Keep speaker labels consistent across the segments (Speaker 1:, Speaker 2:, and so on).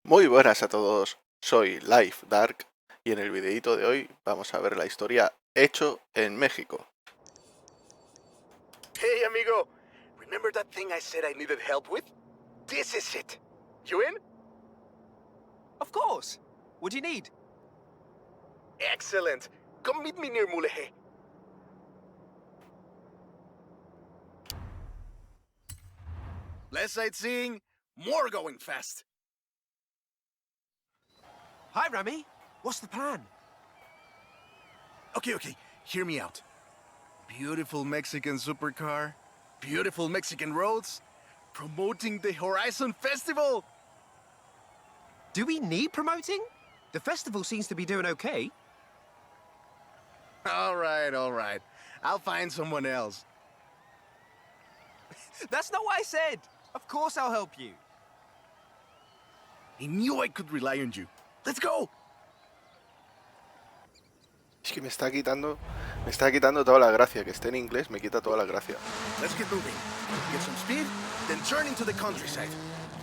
Speaker 1: Muy buenas a todos, soy Life Dark y en el videito de hoy vamos a ver la historia Hecho en México.
Speaker 2: Hey, amigo. Remember that thing I said I needed help with? This is it. You in?
Speaker 3: Of course. What do you need?
Speaker 2: Excellent. Come meet me near Muleje. Less sightseeing, more going fast.
Speaker 3: Hi, Rami. What's the plan?
Speaker 2: Okay, hear me out. Beautiful Mexican supercar, beautiful Mexican roads, promoting the Horizon Festival.
Speaker 3: Do we need promoting? The festival seems to be doing okay.
Speaker 2: All right. I'll find someone else.
Speaker 3: That's not what I said. Of course I'll help you.
Speaker 2: I knew I could rely on you. Let's go.
Speaker 1: Es que me está quitando toda la gracia, que esté en inglés me quita toda la gracia.
Speaker 2: Let's get moving. Get some speed, then turn into the countryside.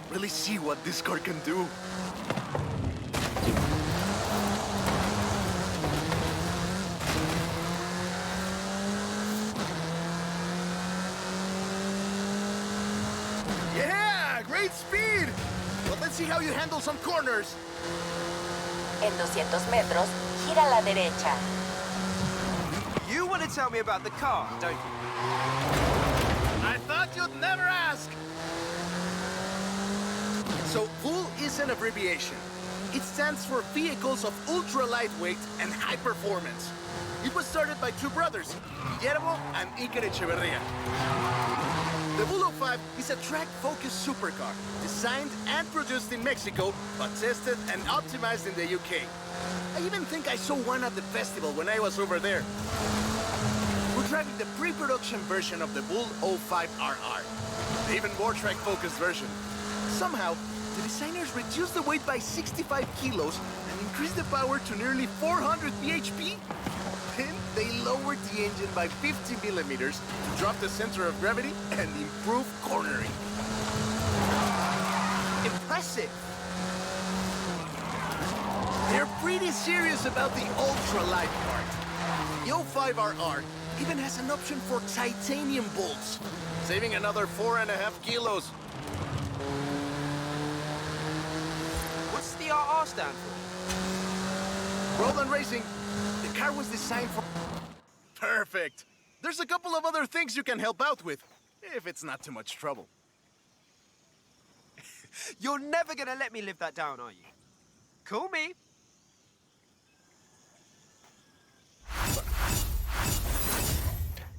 Speaker 2: Really see what this car can do. Yeah, great speed. But let's see how you handle some corners.
Speaker 4: En 200 metros, gira a la derecha.
Speaker 3: You want to tell me about the car, don't you?
Speaker 2: I thought you'd never ask. So, VUL is an abbreviation. It stands for Vehicles of Ultra Lightweight and High Performance. It was started by two brothers, Guillermo and Iker Echeverria. The VUL 05 is a track-focused supercar, designed and produced in Mexico, but tested and optimized in the UK. I even think I saw one at the festival when I was over there. We're driving the pre-production version of the VUL 05RR, the even more track-focused version. Somehow, the designers reduced the weight by 65 kilos and increased the power to nearly 400 bhp. Then they lowered the engine by 50 millimeters to drop the center of gravity and improve cornering.
Speaker 3: Impressive.
Speaker 2: They're pretty serious about the ultra-light part. The 05RR even has an option for titanium bolts, saving another 4.5 kilos.
Speaker 3: What's the RR stand for?
Speaker 2: Road and racing. The car was designed for... Perfect. There's a couple of other things you can help out with, if it's not too much trouble.
Speaker 3: You're never gonna let me live that down, are you? Call me.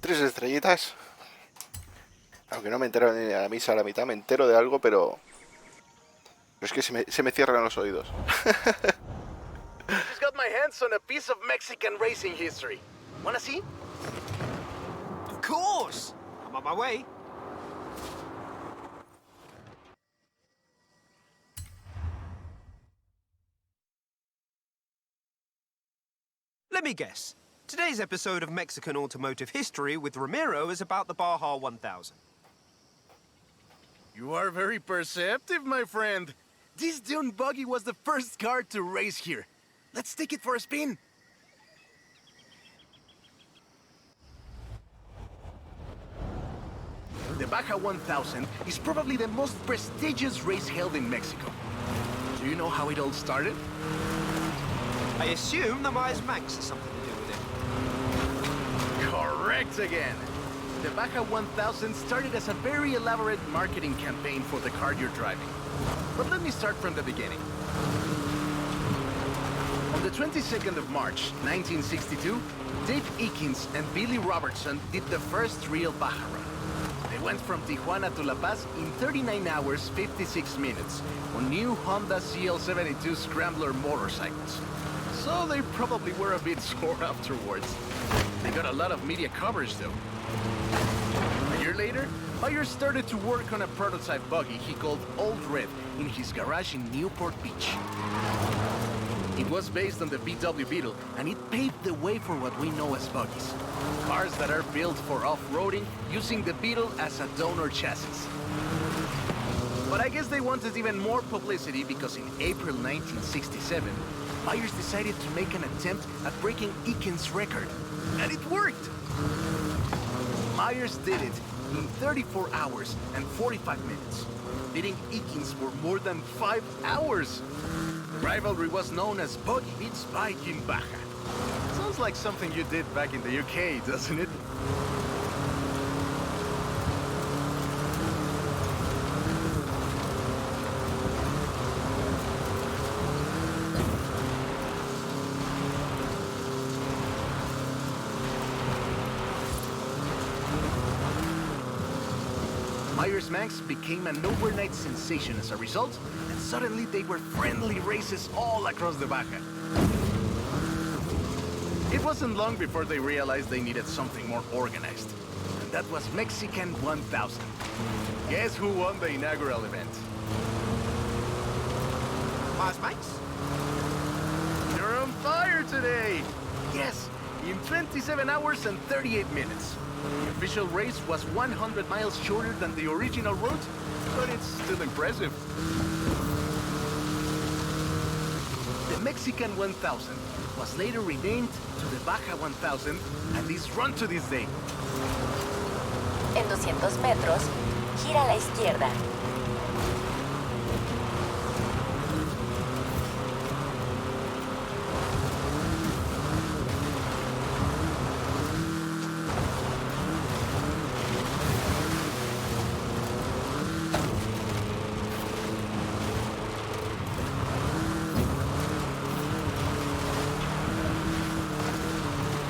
Speaker 1: Tres estrellitas. Aunque no me entero ni de la misa a la mitad, me entero de algo, pero es que se me cierran los oídos.
Speaker 2: Just got my hands on a piece of Mexican racing history. Wanna see?
Speaker 3: Of course. I'm on my way. Let me guess. Today's episode of Mexican Automotive History with Ramiro is about the Baja 1000.
Speaker 2: You are very perceptive, my friend. This dune buggy was the first car to race here. Let's take it for a spin. The Baja 1000 is probably the most prestigious race held in Mexico. Do you know how it all started?
Speaker 3: I assume the Myers Manx has something to do with it.
Speaker 2: Correct again. The Baja 1000 started as a very elaborate marketing campaign for the car you're driving. But let me start from the beginning. On the 22nd of March, 1962, Dave Eakins and Billy Robertson did the first real Baja run. They went from Tijuana to La Paz in 39 hours, 56 minutes on new Honda CL72 Scrambler motorcycles. So they probably were a bit sore afterwards. They got a lot of media coverage though. A year later, Myers started to work on a prototype buggy he called Old Red in his garage in Newport Beach. It was based on the VW Beetle, and it paved the way for what we know as buggies. Cars that are built for off-roading using the Beetle as a donor chassis. But I guess they wanted even more publicity because in April 1967, buyers decided to make an attempt at breaking Eakins' record. And it worked! Myers did it in 34 hours and 45 minutes, beating Eakins for more than 5 hours. The rivalry was known as Buggy Beats Bike in Baja. Sounds like something you did back in the UK, doesn't it? Myers Manx became an overnight sensation as a result, and suddenly they were friendly races all across the Baja. It wasn't long before they realized they needed something more organized, and that was Mexican 1000. Guess who won the inaugural event?
Speaker 3: Myers Manx?
Speaker 2: You're on fire today! Yes, in 27 hours and 38 minutes. The official race was 100 miles shorter than the original route, but it's still impressive. The Mexican 1000 was later renamed to the Baja 1000 and is run to this day.
Speaker 4: En 200 metros, gira a la izquierda.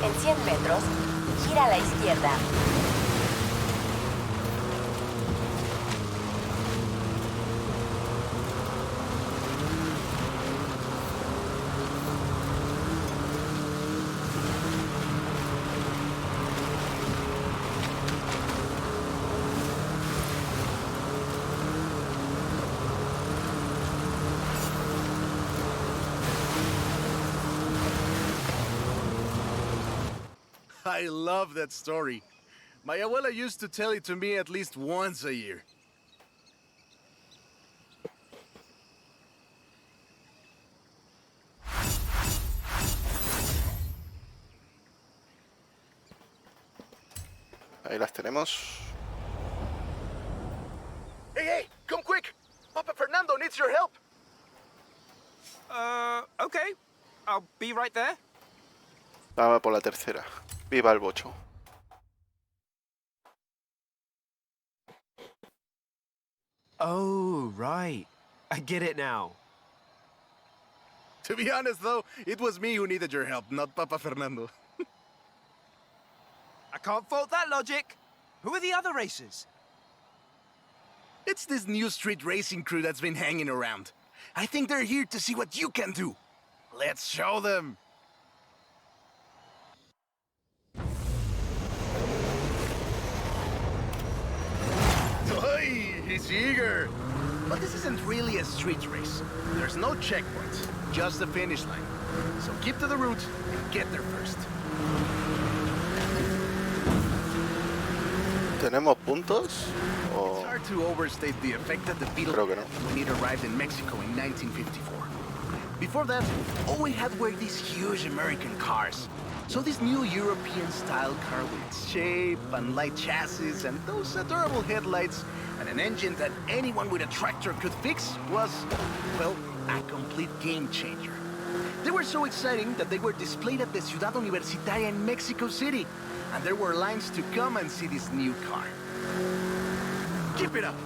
Speaker 4: En 100 metros, gira a la izquierda.
Speaker 2: I love that story. My abuela used to tell it to me at least once a year.
Speaker 1: Ahí las tenemos.
Speaker 2: Hey, hey, come quick! Papa Fernando needs your help!
Speaker 3: Okay. I'll be right there.
Speaker 1: Vamos por la tercera. Viva el bocho.
Speaker 3: Oh, right. I get it now.
Speaker 2: To be honest, though, it was me who needed your help, not Papa Fernando.
Speaker 3: I can't fault that logic. Who are the other racers?
Speaker 2: It's this new street racing crew that's been hanging around. I think they're here to see what you can do. Let's show them. Hey, he's eager. But this isn't really a street race. There's no checkpoints, just the finish line. So keep to the route and get there first.
Speaker 1: ¿Tenemos puntos?
Speaker 2: It's
Speaker 1: O...
Speaker 2: hard to overstate the effect that the Beatles
Speaker 1: Creo que no.
Speaker 2: had when it arrived in Mexico in 1954. Before that, all we had were these huge American cars. So this new European-style car with its shape and light chassis and those adorable headlights and an engine that anyone with a tractor could fix was, well, a complete game changer. They were so exciting that they were displayed at the Ciudad Universitaria in Mexico City, and there were lines to come and see this new car. Keep it up!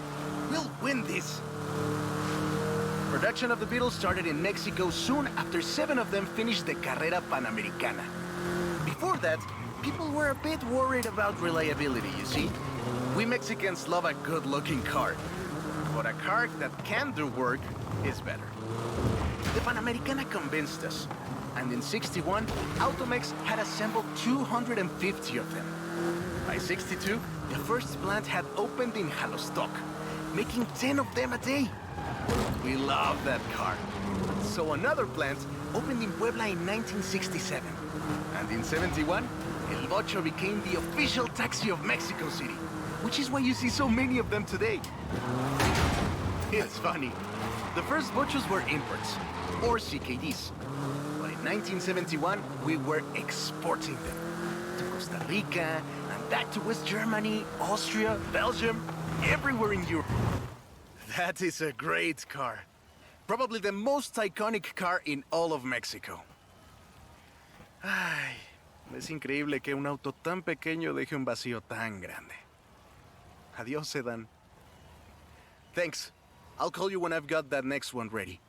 Speaker 2: We'll win this! Production of the Beatles started in Mexico soon after 7 of them finished the Carrera Panamericana. Before that, people were a bit worried about reliability, you see? We Mexicans love a good-looking car, but a car that can do work is better. The Panamericana convinced us, and in '61, Automex had assembled 250 of them. By '62, the first plant had opened in Jalostoc, making 10 of them a day. We love that car. So another plant opened in Puebla in 1967. And in '71, El Bocho became the official taxi of Mexico City, which is why you see so many of them today. It's funny. The first bochos were imports, or CKDs. But in 1971, we were exporting them to Costa Rica, and back to West Germany, Austria, Belgium, everywhere in Europe. That is a great car. Probably the most iconic car in all of Mexico. Ay, es increíble que un auto tan pequeño deje un vacío tan grande. Adiós, sedan. Thanks. I'll call you when I've got that next one ready.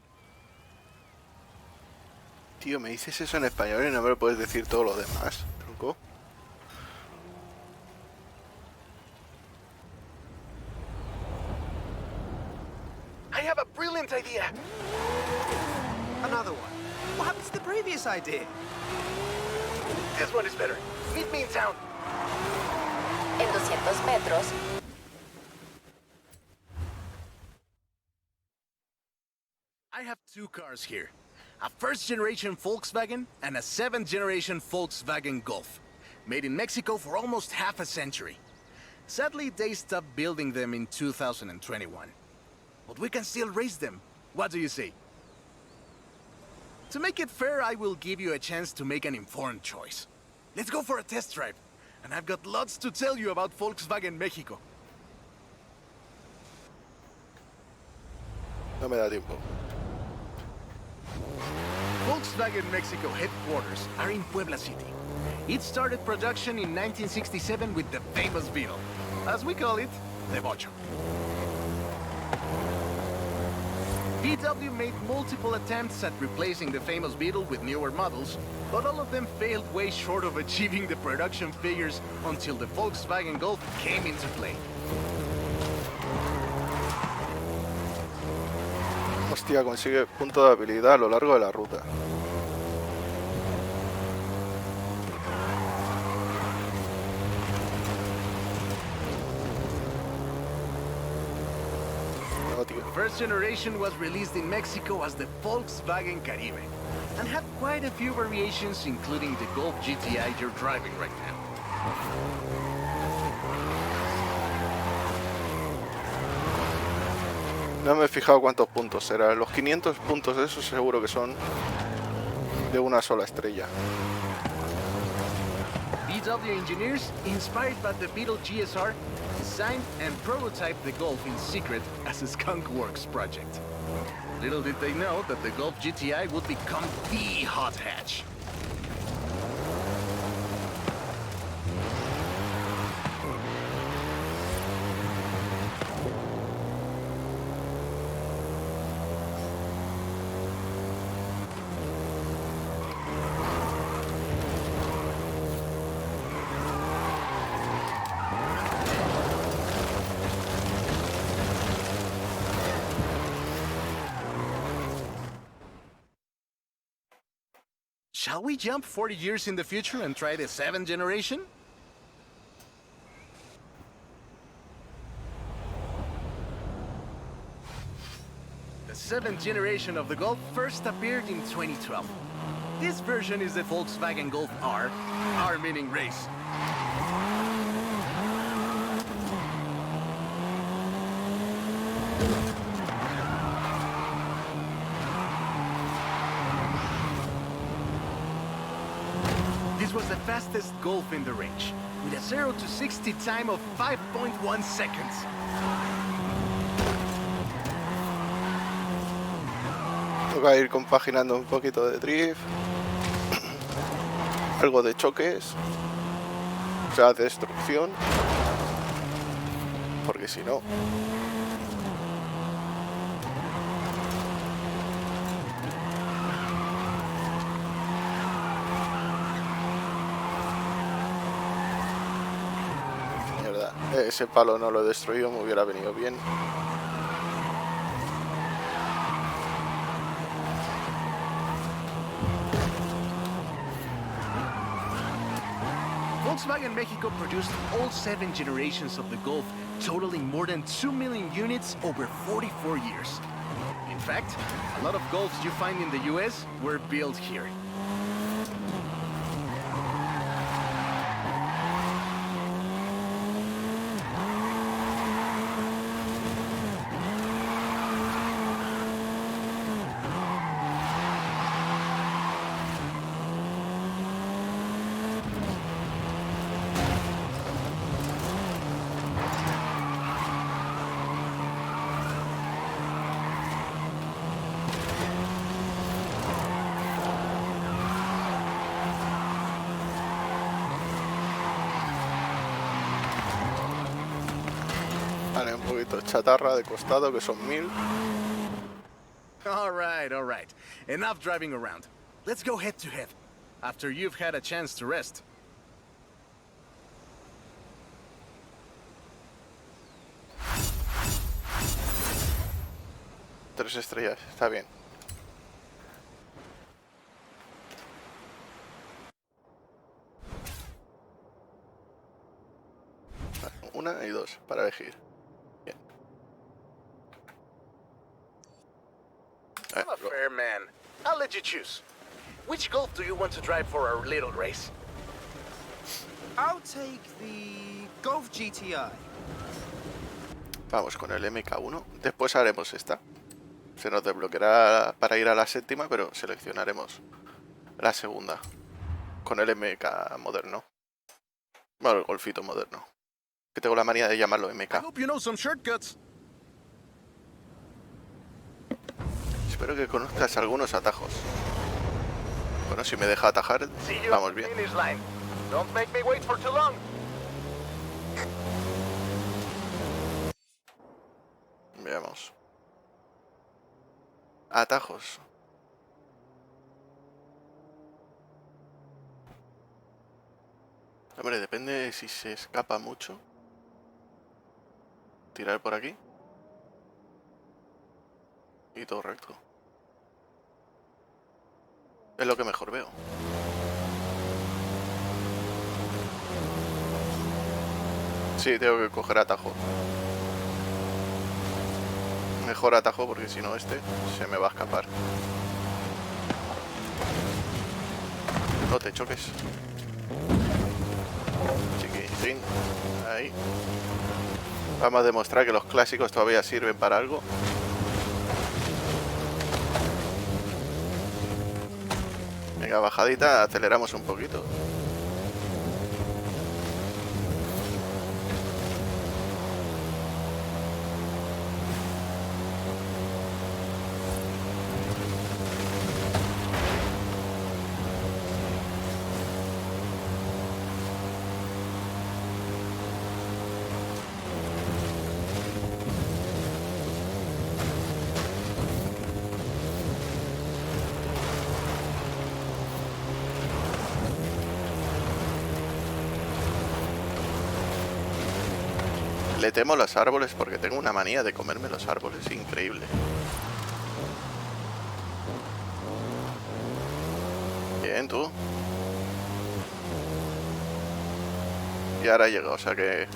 Speaker 1: Tío, me dices eso en español y no me lo puedes decir todo lo demás, tronco.
Speaker 2: I have a brilliant idea.
Speaker 3: Another one. What happened to the previous idea?
Speaker 2: This one is better. Meet me in town.
Speaker 4: En 200 metros,
Speaker 2: I have two cars here. A first-generation Volkswagen and a seventh-generation Volkswagen Golf. Made in Mexico for almost half a century. Sadly, they stopped building them in 2021. But we can still race them. What do you say? To make it fair, I will give you a chance to make an informed choice. Let's go for a test drive. And I've got lots to tell you about Volkswagen Mexico.
Speaker 1: No me da tiempo.
Speaker 2: Volkswagen Mexico headquarters are in Puebla City. It started production in 1967 with the famous Beetle. As we call it, the Bocho. VW made multiple attempts at replacing the famous Beetle with newer models, but all of them failed way short of achieving the production figures until the Volkswagen Golf came into play.
Speaker 1: Hostia, consigue punto de habilidad a lo largo de la ruta. No, tío.
Speaker 2: The first generation was released in Mexico as the Volkswagen Caribe, and had quite a few variations, including the Golf GTI you're driving right now.
Speaker 1: No me he fijado cuántos puntos serán. Los 500 puntos de esos seguro que son de una sola estrella.
Speaker 2: VW engineers, inspired by the Beetle GSR, designed and prototyped the Golf in secret as a Skunk Works project. Little did they know that the Golf GTI would become the hot hatch. Shall we jump 40 years in the future and try the 7th generation? The 7th generation of the Golf first appeared in 2012. This version is the Volkswagen Golf R, R meaning race. This was the fastest Golf in the range, with a 0 to 60 time of 5.1 seconds.
Speaker 1: Toca ir compaginando un poquito de drift, algo de choques, o sea, destrucción, porque si no... Mierda, ese palo no lo he destruido, me hubiera venido bien.
Speaker 2: Volkswagen Mexico produced all 7 generations of the Golf, totaling more than 2 million units over 44 years. In fact, a lot of Golfs you find in the US were built here.
Speaker 1: Vale, un poquito de chatarra de costado, que son 1000.
Speaker 2: All right, all right. Enough driving around. Let's go head to head, after you've had a chance to rest.
Speaker 1: Tres estrellas, está bien. Vale, una y dos para elegir. Bien.
Speaker 2: I'm a fair man. I'll let you choose. Which Golf do you want to drive for our little race?
Speaker 3: I'll take the Golf GTI.
Speaker 1: Vamos con el MK1. Después haremos esta. Se nos desbloqueará para ir a la séptima, pero seleccionaremos la segunda. Con el MK moderno. Bueno, el golfito moderno. Que tengo la manía de llamarlo
Speaker 2: I
Speaker 1: MK.
Speaker 2: hope you know some shortcuts.
Speaker 1: Espero que conozcas algunos atajos. Bueno, si me deja atajar, vamos bien.
Speaker 2: Finish line. Don't make me wait for too long.
Speaker 1: Veamos. Atajos. Hombre, depende si se escapa mucho. Tirar por aquí. Y todo recto. Es lo que mejor veo. Sí, tengo que coger atajo. Mejor atajo porque si no este se me va a escapar. No te choques. Chiquitín. Ahí. Vamos a demostrar que los clásicos todavía sirven para algo. Venga, bajadita, aceleramos un poquito. Le temo los árboles porque tengo una manía de comerme los árboles, increíble. Bien, tú. Y ahora llega, o sea que...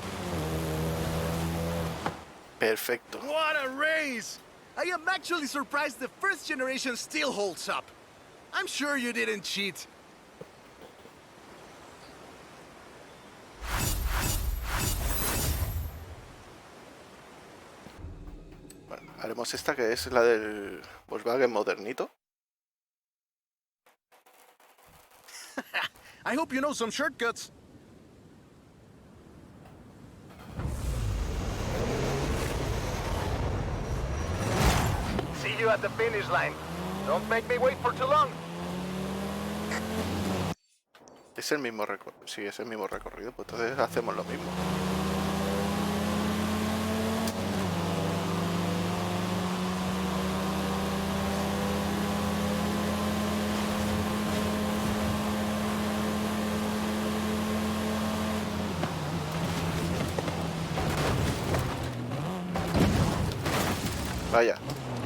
Speaker 1: Perfecto.
Speaker 2: What a race! I am actually surprised the first generation still holds up. I'm sure you didn't cheat.
Speaker 1: Bueno, haremos esta que es la del Volkswagen modernito.
Speaker 2: I hope you know some shortcuts. See you at the finish line. Don't make me wait for too long.
Speaker 1: Es el mismo recorrido. Sí, es el mismo recorrido. Pues entonces hacemos lo mismo. Vaya.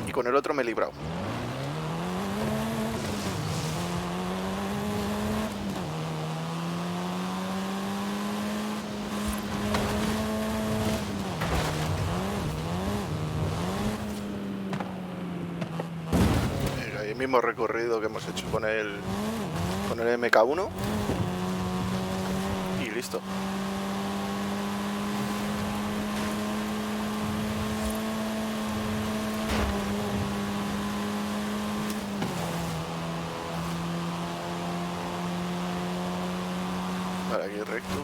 Speaker 1: Y con el otro me he librado. El mismo recorrido que hemos hecho con el MK1 y listo. Vale, aquí recto.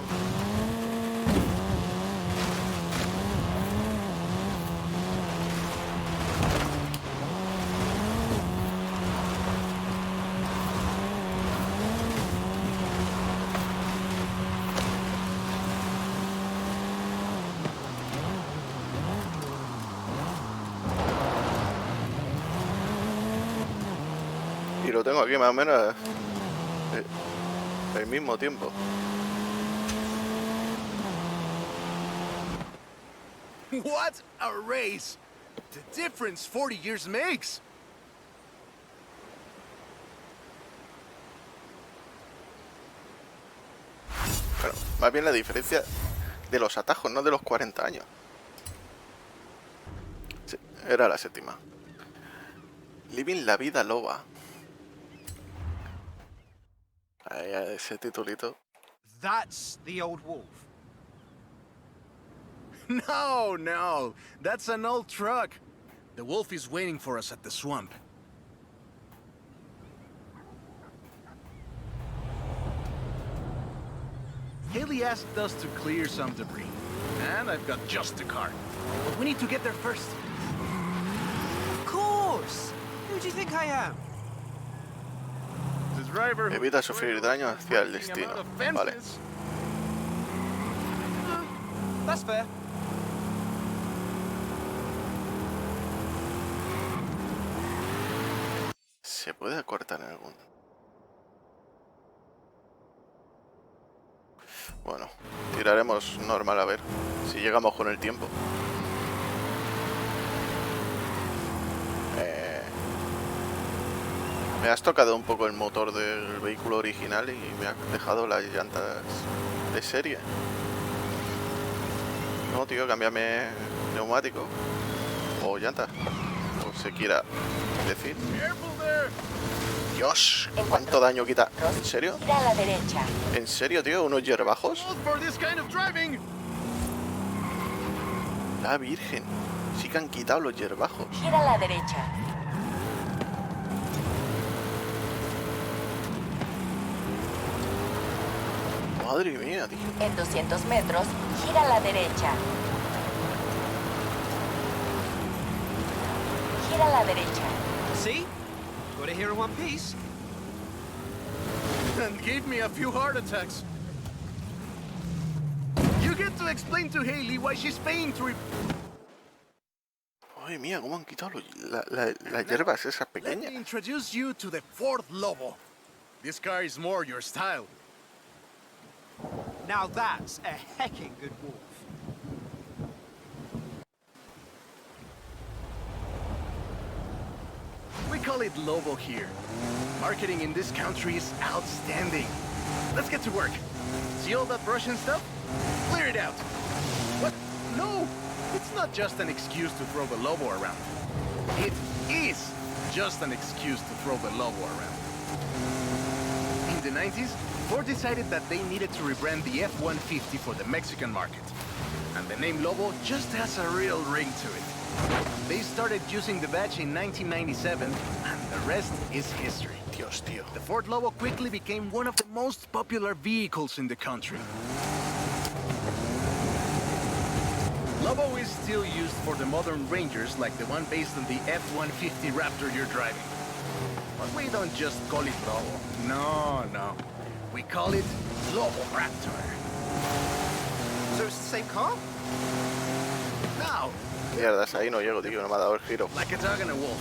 Speaker 1: Y lo tengo aquí más o menos al mismo tiempo.
Speaker 2: What a race! The difference 40 years makes!
Speaker 1: Bueno, más bien la diferencia de los atajos, no de los 40 años. Sí, era la séptima. Living la vida loba. Ahí, ese titulito.
Speaker 3: That's the old wolf.
Speaker 2: No, no, that's an old truck. The wolf is waiting for us at the swamp. Haley asked us to clear some debris, and I've got just the car. But we need to get there first.
Speaker 3: Of course! Who do you think I am?
Speaker 2: The driver who-
Speaker 1: Evita sufrir daño hacia el
Speaker 2: Breaking
Speaker 1: destino.
Speaker 2: him out of
Speaker 1: Vale.
Speaker 2: fences.
Speaker 3: That's fair.
Speaker 1: ¿Se puede cortar algún? Bueno, tiraremos normal a ver si llegamos con el tiempo. Me has tocado un poco el motor del vehículo original y me has dejado las llantas de serie. No, tío, cámbiame neumático o llantas, o se quiera decir.
Speaker 2: Careful there.
Speaker 1: Dios, ¿cuánto daño quita? ¿En serio?
Speaker 4: Gira a la derecha.
Speaker 1: ¿En serio, tío? ¿Unos yerbajos?
Speaker 2: For this kind of driving.
Speaker 1: La virgen. Sí que han quitado los yerbajos.
Speaker 4: Gira a la derecha.
Speaker 1: Madre mía, tío.
Speaker 4: En 200 metros, gira a la derecha. Gira a la derecha.
Speaker 3: See? Got it here in one piece.
Speaker 2: And gave me a few heart attacks. You get to explain to Haley why she's paying to...
Speaker 1: Madre mía, cómo han quitado las hierbas esas
Speaker 2: Let me
Speaker 1: pequeñas.
Speaker 2: introduce you to the Ford Lobo. This car is more your style.
Speaker 3: Now that's a hecking good wolf.
Speaker 2: We call it Lobo here. Marketing in this country is outstanding. Let's get to work. See all that brush and stuff? Clear it out. What? No! It's not just an excuse to throw the Lobo around. It is just an excuse to throw the Lobo around. In the 90s, Ford decided that they needed to rebrand the F-150 for the Mexican market. And the name Lobo just has a real ring to it. They started using the badge in 1997, and the rest is history.
Speaker 1: Dios, tío.
Speaker 2: The Ford Lobo quickly became one of the most popular vehicles in the country. Lobo is still used for the modern Rangers like the one based on the F-150 Raptor you're driving. But we don't just call it Lobo. No, no. We call it Lobo Raptor.
Speaker 3: So it's the same car?
Speaker 2: Now,
Speaker 1: Mierdas, ahí no llego, tío, no me ha dado el giro.
Speaker 2: like a dog and a wolf.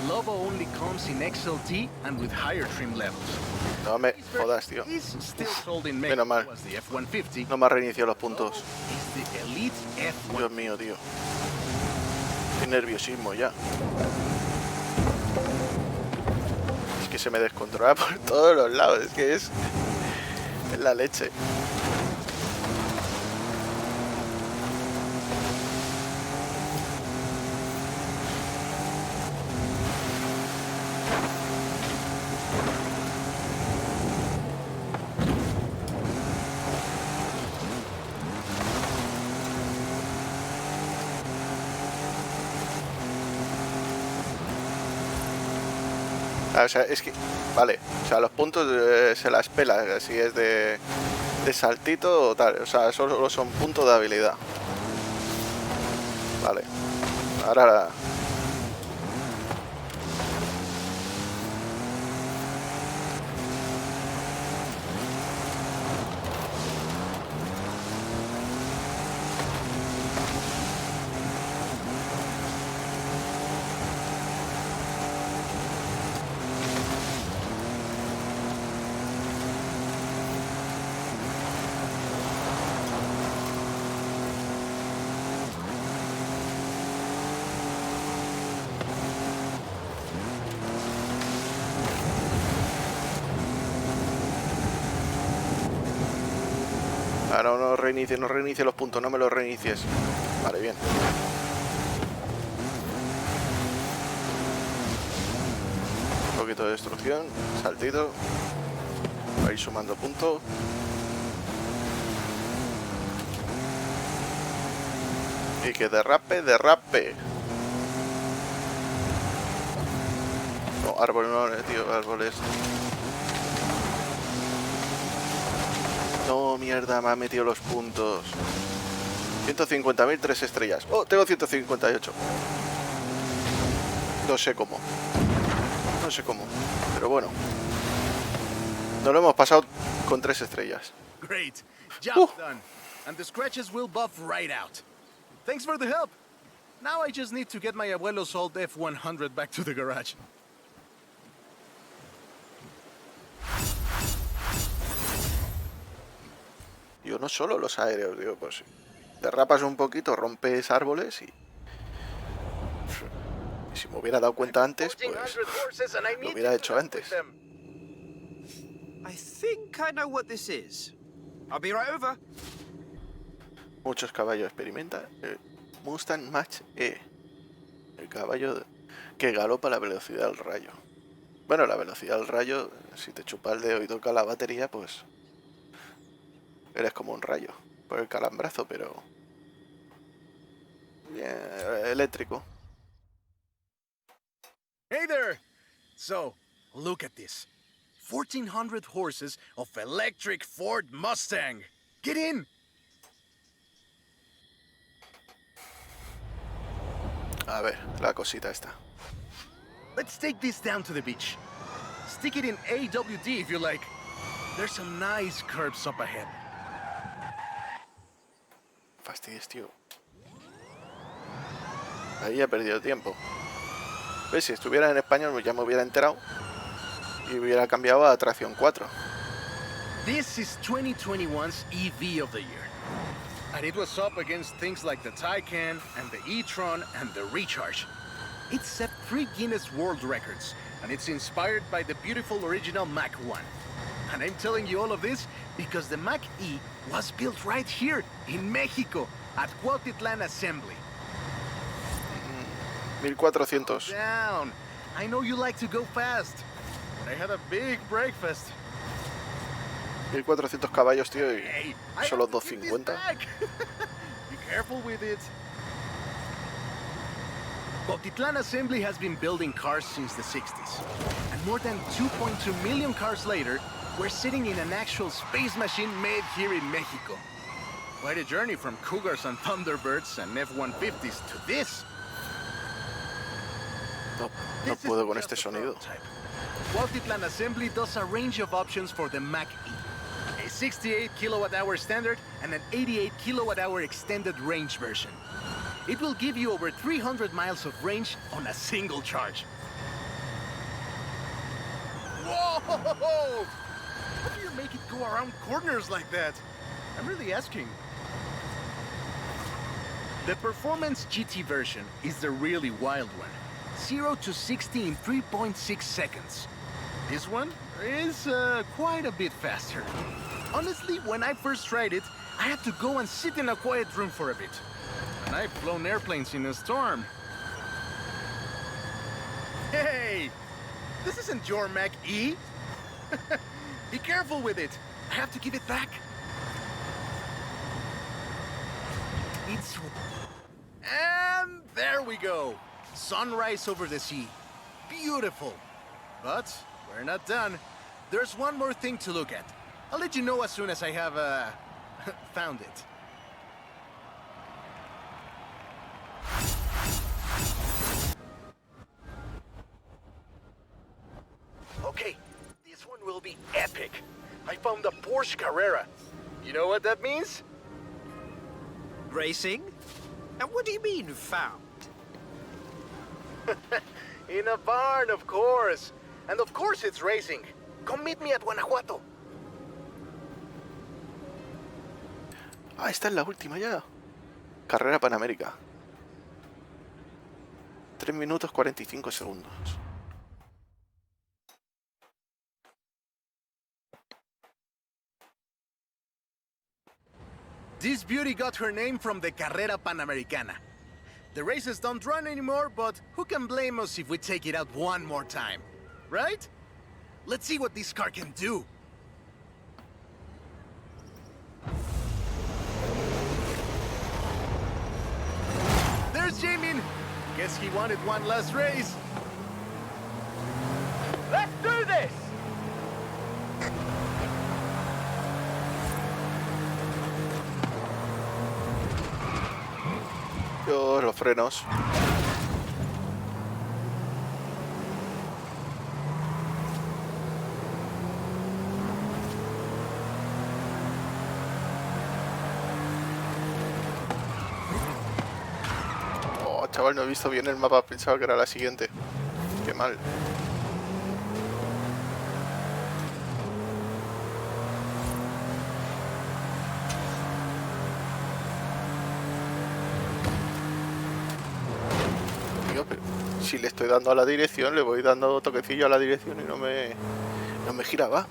Speaker 2: Lobo only comes in XLT and with higher trim levels.
Speaker 1: No me jodas, tío.
Speaker 2: Is still sold in
Speaker 1: Menos mal.
Speaker 2: Mexico as the F-150.
Speaker 1: No me ha reiniciado los puntos.
Speaker 2: Is the elite F-150.
Speaker 1: Dios mío, tío. Qué nerviosismo ya. Es que se me descontrola por todos los lados. Es que es la leche. O sea, es que... Vale, o sea, los puntos se las pela, si es de saltito o tal. O sea, solo son puntos de habilidad. Vale. Ahora... Ah, no, no reinicie, no reinicie los puntos, no me los reinicies. Vale, bien. Un poquito de destrucción, saltito. Va a ir sumando puntos. Y que derrape, derrape. No, árboles no, tío, árboles. No, mierda, me ha metido los puntos. 150.000, 3 estrellas. Oh, tengo 158. No sé cómo. No sé cómo. Pero bueno. Nos lo hemos pasado con 3 estrellas.
Speaker 2: Great. Job done. And the scratches will buff right out. Thanks for the help. Now I just need to get my abuelo's old F100 back to the garage.
Speaker 1: Yo no solo los aéreos, digo, pues derrapas un poquito, rompes árboles y si me hubiera dado cuenta antes, pues lo hubiera hecho antes.
Speaker 3: I think I know what this is. I'll be right over.
Speaker 1: Muchos caballos experimenta el Mustang Mach E, el caballo que galopa a la velocidad del rayo. Bueno, la velocidad del rayo, si te chupa el dedo y toca la batería, pues eres como un rayo por el calambrazo, pero bien, eléctrico.
Speaker 2: Hey there! So, look at this. 1,400 horses of electric Ford Mustang. Get in!
Speaker 1: A ver, la cosita esta.
Speaker 2: Let's take this down to the beach. Stick it in AWD if you like. There's some nice curves up ahead.
Speaker 1: Fastidies, tío. Ahí he perdido tiempo. ¿Ves? Si estuviera en español ya me hubiera enterado y hubiera cambiado a tracción 4.
Speaker 2: This is 2021's EV of the year. And it was up against things like the Taycan and the e-tron and the Recharge. It set 3 Guinness World Records, and it's inspired by the beautiful original Mach 1. And I'm telling you all of this because the Mach E was built right here in Mexico at Cuautitlán Assembly.
Speaker 1: 1400.
Speaker 2: Down. I know you like to go fast, but I had a big breakfast.
Speaker 1: 1400 caballos, tío, y
Speaker 2: Hey, I
Speaker 1: solo
Speaker 2: have to keep this
Speaker 1: 250.
Speaker 2: back. Be careful with it. Cuautitlán Assembly has been building cars since the 60s. And more than 2.2 million cars later, we're sitting in an actual space machine made here in Mexico. Quite a journey from Cougars and Thunderbirds and F-150s to this.
Speaker 1: No, no
Speaker 2: This
Speaker 1: puedo
Speaker 2: isn't
Speaker 1: con
Speaker 2: just
Speaker 1: este
Speaker 2: a
Speaker 1: sonido.
Speaker 2: prototype. Cuautitlán Assembly does a range of options for the Mach E. A 68 kilowatt-hour standard and an 88 kilowatt-hour extended range version. It will give you over 300 miles of range on a single charge. Whoa! How do you make it go around corners like that? I'm really asking. The Performance GT version is the really wild one. 0 to 60 in 3.6 seconds. This one is quite a bit faster. Honestly, when I first tried it, I had to go and sit in a quiet room for a bit. And I've flown airplanes in a storm. Hey! This isn't your Mach E! Be careful with it! I have to give it back. It's... And there we go! Sunrise over the sea. Beautiful. But we're not done. There's one more thing to look at. I'll let you know as soon as I have, found it. Okay, this one will be epic. I found a Porsche Carrera. You know what that means?
Speaker 3: Racing? And what do you mean, found?
Speaker 2: In a barn, of course. And of course it's racing. Come meet me at Guanajuato.
Speaker 1: Ah, esta es la última ya. Carrera Panamérica. 3 minutos 45 segundos.
Speaker 2: This beauty got her name from the Carrera Panamericana. The races don't run anymore, but who can blame us if we take it out one more time? Right? Let's see what this car can do. There's Jamin. Guess he wanted one last race.
Speaker 3: Let's do this!
Speaker 1: Dios, los frenos. Oh, chaval, no he visto bien el mapa, pensaba que era la siguiente. Qué mal. Pero si le estoy dando a la dirección, le voy dando toquecillo a la dirección y no me giraba.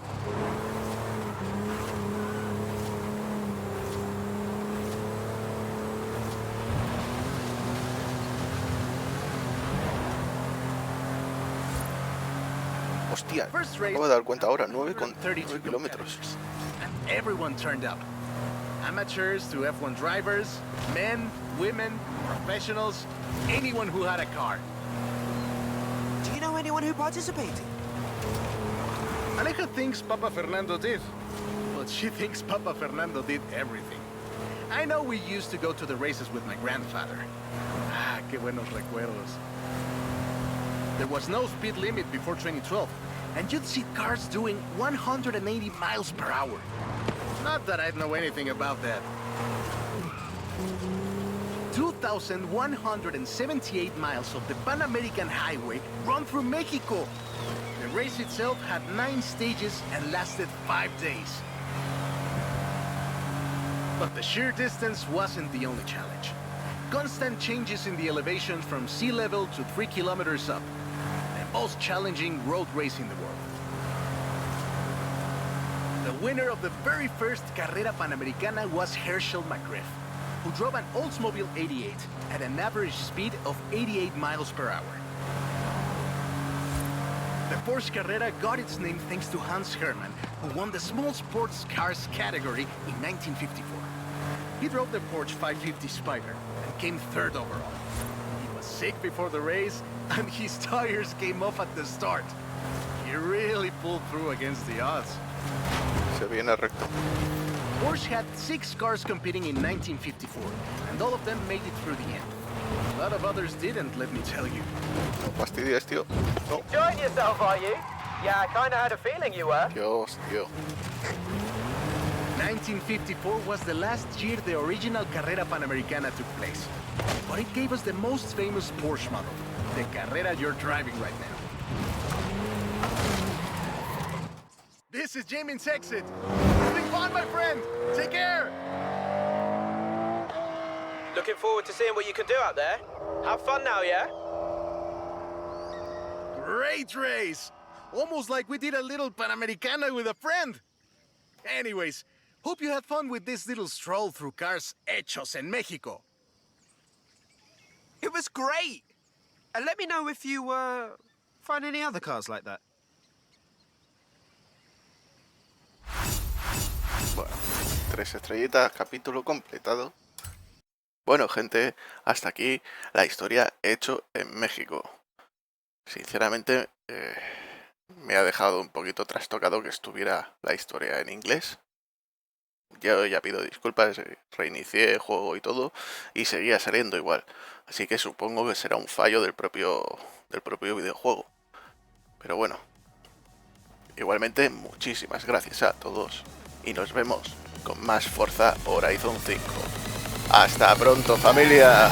Speaker 1: Hostia, me acabo de dar cuenta ahora, 9,9 kilómetros.
Speaker 2: And everyone turned up. Amateurs to F1 drivers, men, women, professionals, anyone who had a car.
Speaker 3: Do you know anyone who participated?
Speaker 2: Aleja thinks Papa Fernando did, but she thinks Papa Fernando did everything. I know we used to go to the races with my grandfather. Ah, qué buenos recuerdos. There was no speed limit before 2012, and you'd see cars doing 180 miles per hour. Not that I'd know anything about that. 2,178 miles of the Pan American Highway run through Mexico. The race itself had 9 stages and lasted 5 days. But the sheer distance wasn't the only challenge. Constant changes in the elevation from sea level to 3 kilometers up. The most challenging road race in the world. The winner of the very first Carrera Panamericana was Herschel McGriff, who drove an Oldsmobile 88 at an average speed of 88 miles per hour. The Porsche Carrera got its name thanks to Hans Hermann, who won the small sports cars category in 1954. He drove the Porsche 550 Spider and came 3rd overall. He was sick before the race, and his tires came off at the start. He really pulled through against the odds.
Speaker 1: Se viene recto.
Speaker 2: Porsche had 6 cars competing in 1954, and all of them made it through the end. A lot of others didn't, let me tell you.
Speaker 1: No fastidies, tío. No.
Speaker 5: Enjoying yourself, are you? Yeah, I kinda had a feeling you were.
Speaker 1: Dios, tío.
Speaker 2: 1954 was the last year the original Carrera Panamericana took place. But it gave us the most famous Porsche model, the Carrera you're driving right now. This is Jamin's exit. Having fun, my friend. Take care.
Speaker 5: Looking forward to seeing what you can do out there. Have fun now, yeah?
Speaker 2: Great race. Almost like we did a little Panamericana with a friend. Anyways, hope you had fun with this little stroll through cars hechos en Mexico.
Speaker 3: It was great! And let me know if you, find any other cars like that.
Speaker 1: Bueno, 3 estrellitas, capítulo completado. Bueno, gente, hasta aquí la historia Hecho en México. Sinceramente, me ha dejado un poquito trastocado que estuviera la historia en inglés. Yo ya pido disculpas, reinicié el juego y todo, y seguía saliendo igual. Así que supongo que será un fallo del propio videojuego. Pero bueno, igualmente muchísimas gracias a todos. Y nos vemos con más Forza Horizon 5. ¡Hasta pronto, familia!